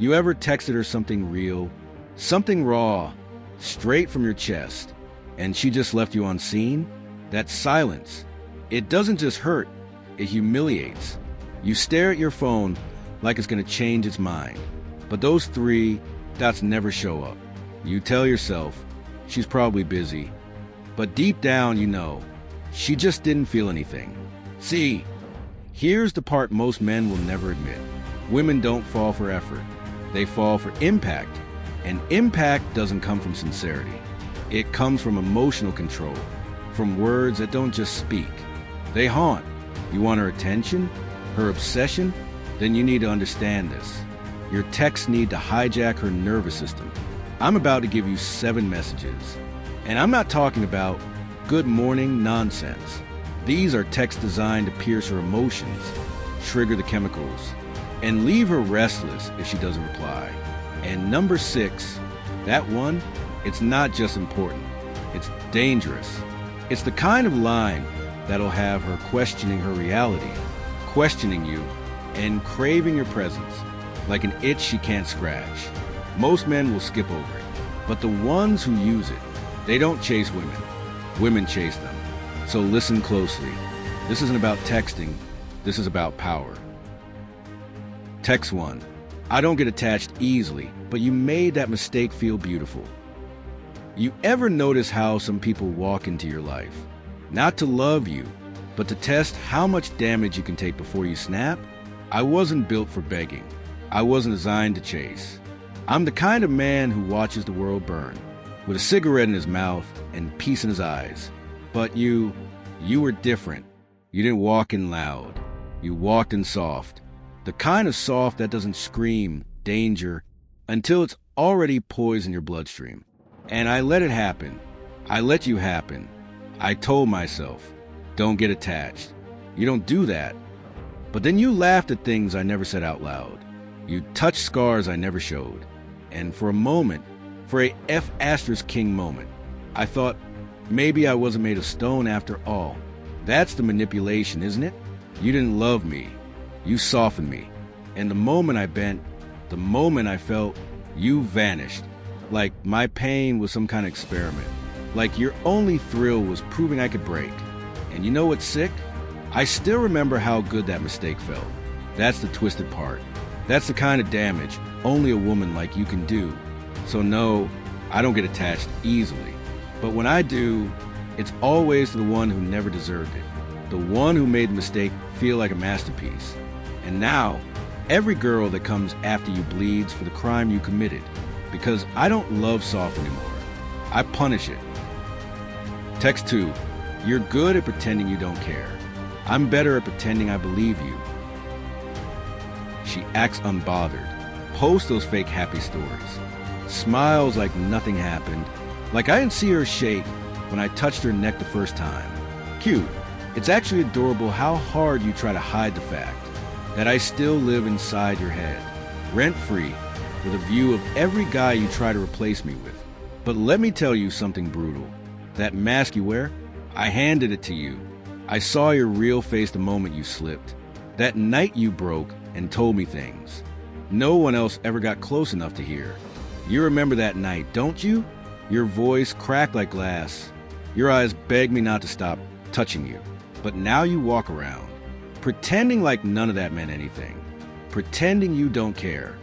You ever texted her something real, something raw, straight from your chest, and she just left you on scene? That silence, it doesn't just hurt, it humiliates. You stare at your phone like it's going to change its mind, but those three dots never show up. You tell yourself, she's probably busy, but deep down you know, she just didn't feel anything. See, here's the part most men will never admit. Women don't fall for effort. They fall for impact. And impact doesn't come from sincerity. It comes from emotional control, from words that don't just speak. They haunt. You want her attention, her obsession? Then you need to understand this. Your texts need to hijack her nervous system. I'm about to give you 7 messages. And I'm not talking about good morning nonsense. These are texts designed to pierce her emotions, trigger the chemicals, and leave her restless if she doesn't reply. And number 6, that one, it's not just important, it's dangerous. It's the kind of line that'll have her questioning her reality, questioning you, and craving your presence, like an itch she can't scratch. Most men will skip over it, but the ones who use it, they don't chase women. Women chase them. So listen closely. This isn't about texting, this is about power. Text 1. I don't get attached easily, but you made that mistake feel beautiful. You ever notice how some people walk into your life? Not to love you, but to test how much damage you can take before you snap? I wasn't built for begging. I wasn't designed to chase. I'm the kind of man who watches the world burn, with a cigarette in his mouth and peace in his eyes. But you were different. You didn't walk in loud. You walked in soft. The kind of soft that doesn't scream danger until it's already poised in your bloodstream. And I let it happen. I let you happen. I told myself, don't get attached. You don't do that. But then you laughed at things I never said out loud. You touched scars I never showed. And for a moment, for a King moment, I thought maybe I wasn't made of stone after all. That's the manipulation, isn't it? You didn't love me. You softened me. And the moment I bent, the moment I felt, you vanished. Like my pain was some kind of experiment. Like your only thrill was proving I could break. And you know what's sick? I still remember how good that mistake felt. That's the twisted part. That's the kind of damage only a woman like you can do. So no, I don't get attached easily. But when I do, it's always to the one who never deserved it. The one who made the mistake feel like a masterpiece. And now, every girl that comes after you bleeds for the crime you committed. Because I don't love soft anymore. I punish it. Text 2. You're good at pretending you don't care. I'm better at pretending I believe you. She acts unbothered. Posts those fake happy stories. Smiles like nothing happened. Like I didn't see her shake when I touched her neck the first time. Cute. It's actually adorable how hard you try to hide the fact that I still live inside your head, rent-free, with a view of every guy you try to replace me with. But let me tell you something brutal. That mask you wear, I handed it to you. I saw your real face the moment you slipped. That night you broke and told me things no one else ever got close enough to hear. You remember that night, don't you? Your voice cracked like glass. Your eyes begged me not to stop touching you. But now you walk around, pretending like none of that meant anything. Pretending you don't care.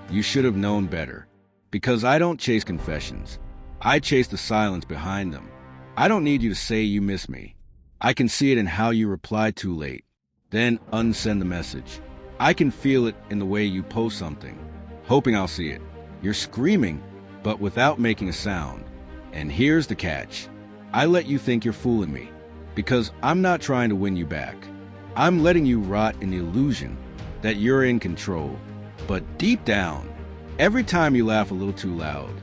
You should have known better. Because I don't chase confessions. I chase the silence behind them. I don't need you to say you miss me. I can see it in how you reply too late. Then unsend the message. I can feel it in the way you post something, hoping I'll see it. You're screaming, but without making a sound. And here's the catch. I let you think you're fooling me, because I'm not trying to win you back. I'm letting you rot in the illusion that you're in control. But deep down, every time you laugh a little too loud,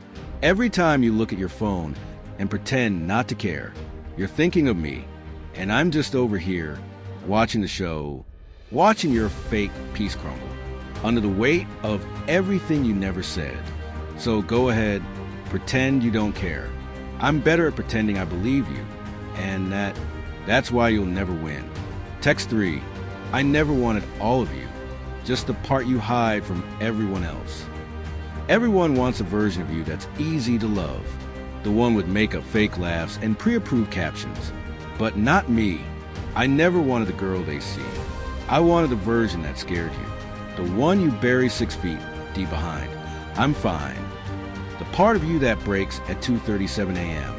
every time you look at your phone and pretend not to care, you're thinking of me, and I'm just over here, watching the show, watching your fake peace crumble, under the weight of everything you never said. So go ahead, pretend you don't care. I'm better at pretending I believe you, and that's why you'll never win. Text 3. I never wanted all of you, just the part you hide from everyone else. Everyone wants a version of you that's easy to love. The one with makeup, fake laughs, and pre-approved captions. But not me. I never wanted the girl they see. I wanted the version that scared you. The one you bury 6 feet deep behind. I'm fine. The part of you that breaks at 2:37 a.m.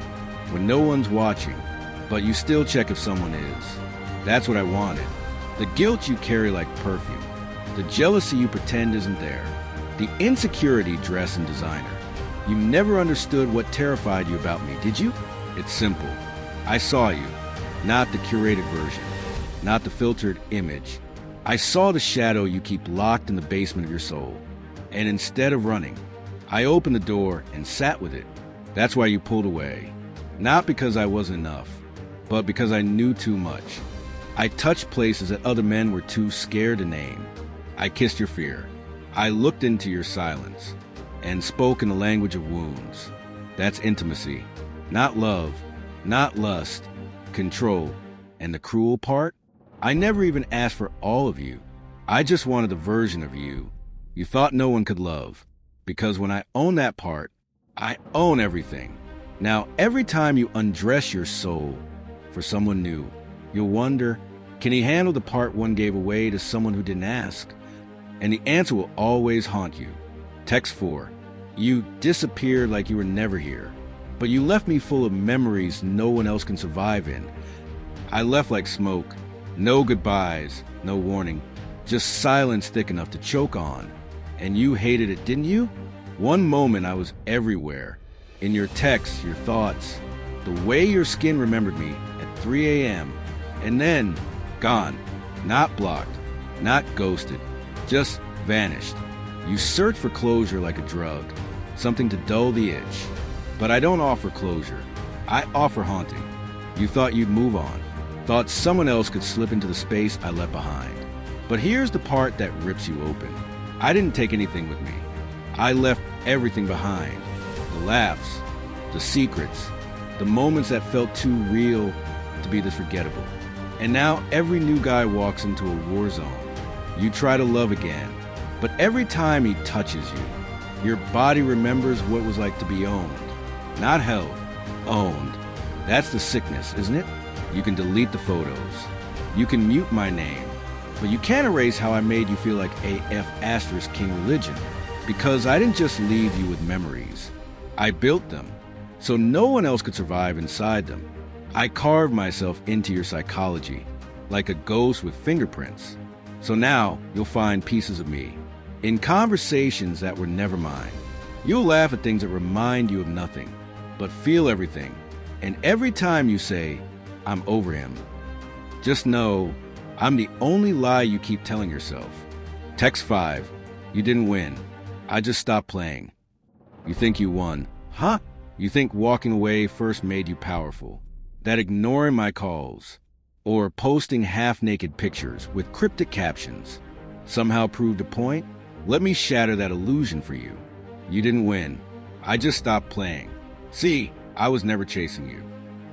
when no one's watching, but you still check if someone is. That's what I wanted. The guilt you carry like perfume. The jealousy you pretend isn't there. The insecurity dressed in designer. You never understood what terrified you about me, did you? It's simple. I saw you, not the curated version, not the filtered image. I saw the shadow you keep locked in the basement of your soul. And instead of running, I opened the door and sat with it. That's why you pulled away. Not because I wasn't enough, but because I knew too much. I touched places that other men were too scared to name. I kissed your fear. I looked into your silence and spoke in the language of wounds. That's intimacy, not love, not lust, control. And the cruel part? I never even asked for all of you. I just wanted the version of you you thought no one could love. Because when I own that part, I own everything. Now, every time you undress your soul for someone new, you'll wonder, can he handle the part one gave away to someone who didn't ask? And the answer will always haunt you. Text 4. You disappeared like you were never here, but you left me full of memories no one else can survive in. I left like smoke. No goodbyes, no warning, just silence thick enough to choke on. And you hated it, didn't you? One moment I was everywhere. In your texts, your thoughts, the way your skin remembered me at 3 a.m. And then, gone. Not blocked, not ghosted, just vanished. You search for closure like a drug, something to dull the itch. But I don't offer closure. I offer haunting. You thought you'd move on, thought someone else could slip into the space I left behind. But here's the part that rips you open. I didn't take anything with me. I left everything behind. The laughs, the secrets, the moments that felt too real to be this forgettable. And now every new guy walks into a war zone. You try to love again, but every time he touches you, your body remembers what it was like to be owned. Not held, owned. That's the sickness, isn't it? You can delete the photos. You can mute my name. But you can't erase how I made you feel like AF** King religion. Because I didn't just leave you with memories. I built them, so no one else could survive inside them. I carved myself into your psychology, like a ghost with fingerprints. So now you'll find pieces of me, in conversations that were never mine. You'll laugh at things that remind you of nothing, but feel everything. And every time you say, I'm over him, just know I'm the only lie you keep telling yourself. Text 5. You didn't win. I just stopped playing. You think you won. Huh? You think walking away first made you powerful. That ignoring my calls, or posting half-naked pictures with cryptic captions, somehow proved a point? Let me shatter that illusion for you. You didn't win. I just stopped playing. See, I was never chasing you.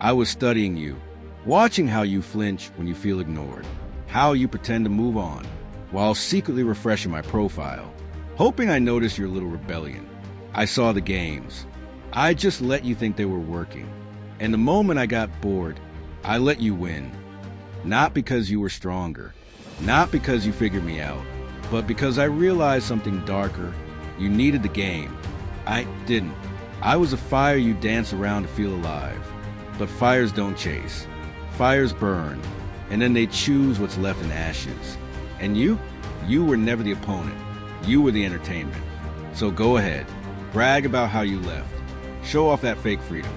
I was studying you, watching how you flinch when you feel ignored, how you pretend to move on, while secretly refreshing my profile, hoping I noticed your little rebellion. I saw the games. I just let you think they were working. And the moment I got bored, I let you win. Not because you were stronger, not because you figured me out, but because I realized something darker. You needed the game. I didn't. I was a fire you dance around to feel alive. But fires don't chase. Fires burn, and then they choose what's left in ashes. And you were never the opponent. You were the entertainment. So go ahead, brag about how you left. Show off that fake freedom,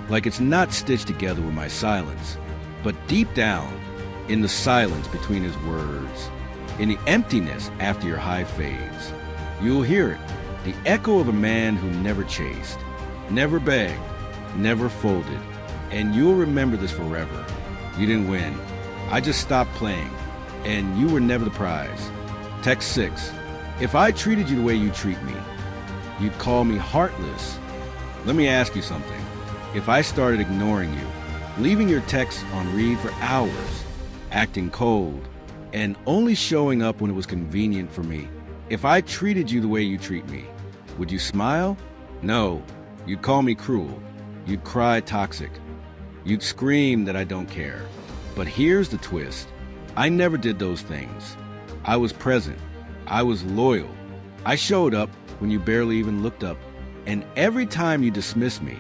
like it's not stitched together with my silence. But deep down, in the silence between his words, in the emptiness after your high fades, you'll hear it, the echo of a man who never chased, never begged, never folded. And you'll remember this forever. You didn't win. I just stopped playing, and you were never the prize. Text 6. If I treated you the way you treat me, you'd call me heartless. Let me ask you something. If I started ignoring you, leaving your texts on read for hours, acting cold, and only showing up when it was convenient for me, if I treated you the way you treat me, Would you smile? No. You'd call me cruel. You'd cry toxic. You'd scream that I don't care. But here's the twist. I never did those things. I was present. I was loyal. I showed up when you barely even looked up. And every time you dismissed me,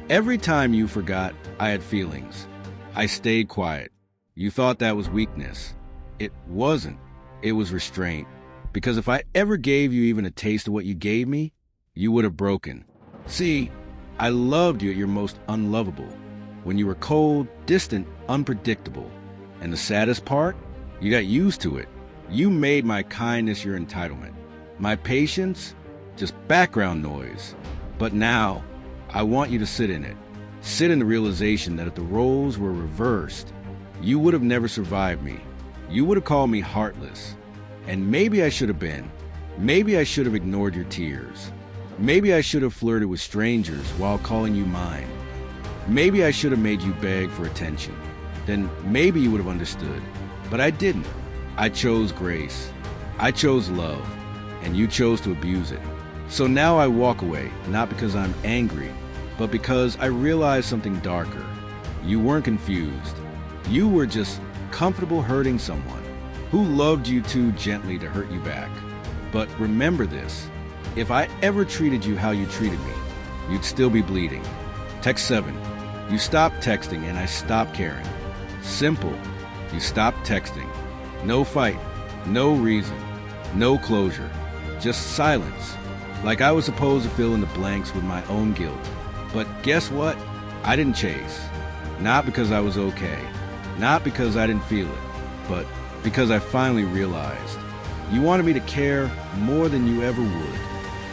every time you forgot I had feelings, I stayed quiet. You thought that was weakness. It wasn't. It was restraint. Because if I ever gave you even a taste of what you gave me, you would have broken. See, I loved you at your most unlovable, when you were cold, distant, unpredictable. And the saddest part? You got used to it. You made my kindness your entitlement. My patience, just background noise. But now, I want you to sit in it. Sit in the realization that if the roles were reversed, you would have never survived me. You would have called me heartless. And maybe I should have been. Maybe I should have ignored your tears. Maybe I should have flirted with strangers while calling you mine. Maybe I should have made you beg for attention. Then maybe you would have understood. But I didn't. I chose grace. I chose love. And you chose to abuse it. So now I walk away, not because I'm angry, but because I realized something darker. You weren't confused. You were just comfortable hurting someone who loved you too gently to hurt you back. But remember this, if I ever treated you how you treated me, you'd still be bleeding. Text 7. You stopped texting and I stopped caring. Simple. You stopped texting. No fight. No reason. No closure. Just silence. Like I was supposed to fill in the blanks with my own guilt. But guess what? I didn't chase. Not because I was okay. Not because I didn't feel it. But because I finally realized. You wanted me to care more than you ever would.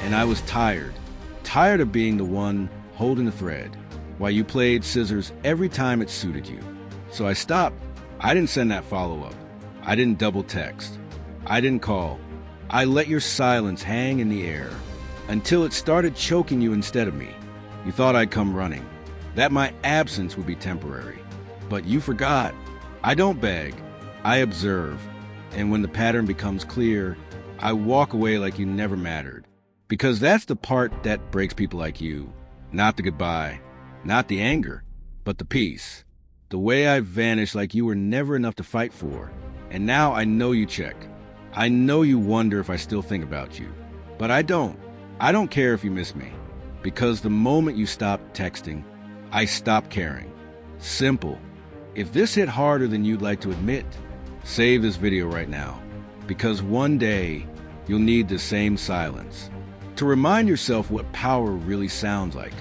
And I was tired. Tired of being the one holding the thread, while you played scissors every time it suited you. So I stopped. I didn't send that follow-up. I didn't double text. I didn't call. I let your silence hang in the air until it started choking you instead of me. You thought I'd come running, that my absence would be temporary. But you forgot. I don't beg. I observe. And when the pattern becomes clear, I walk away like you never mattered. Because that's the part that breaks people like you. Not the goodbye, not the anger, but the peace. The way I vanished like you were never enough to fight for. And now I know you check. I know you wonder if I still think about you. But I don't. I don't care if you miss me. Because the moment you stopped texting, I stopped caring. Simple. If this hit harder than you'd like to admit, save this video right now. Because one day, you'll need the same silence to remind yourself what power really sounds like.